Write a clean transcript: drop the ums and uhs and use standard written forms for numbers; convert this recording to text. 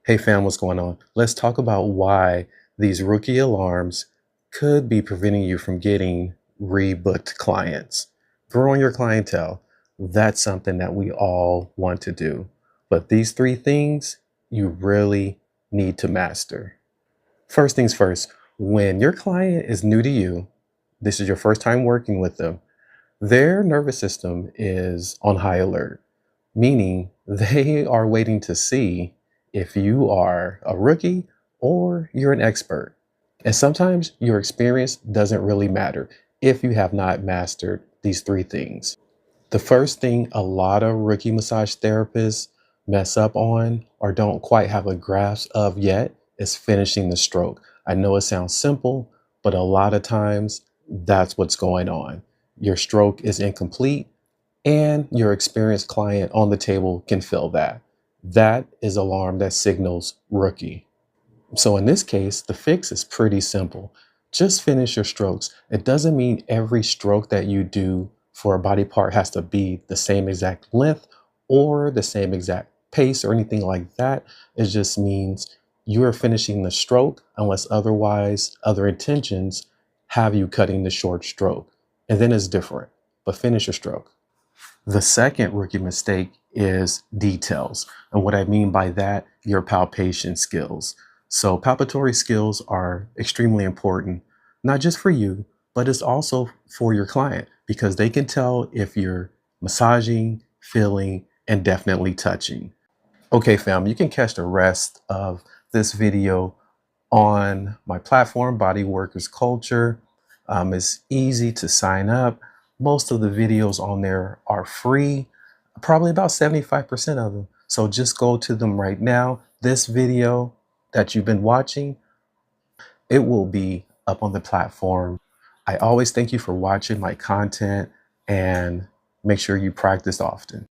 Hey fam, what's going on? Let's talk about why these rookie alarms could be preventing you from getting rebooked clients. Growing your clientele, that's something that we all want to do. But these three things you really need to master. First things first, when your client is new to you, this is your first time working with them, their nervous system is on high alert, meaning they are waiting to see if you are a rookie or you're an expert. And sometimes your experience doesn't really matter if you have not mastered these three things. The first thing a lot of rookie massage therapists mess up on or don't quite have a grasp of yet is finishing the stroke. I know it sounds simple, but a lot of times that's what's going on. Your stroke is incomplete and your experienced client on the table can feel that. That is alarm that signals rookie. So in this case, the fix is pretty simple. Just finish your strokes. It doesn't mean every stroke that you do for a body part has to be the same exact length or the same exact pace or anything like that. It just means you are finishing the stroke unless otherwise other intentions have you cutting the short stroke. And then it's different, but finish your stroke. The second rookie mistake is details. And what I mean by that, your palpation skills. So palpatory skills are extremely important, not just for you, but it's also for your client because they can tell if you're massaging, feeling, and definitely touching. Okay, fam, you can catch the rest of this video on my platform, Bodyworkers Culture. It's easy to sign up. Most of the videos on there are free, probably about 75% of them. So just go to them right now. This video that you've been watching, it will be up on the platform. I always thank you for watching my content and make sure you practice often.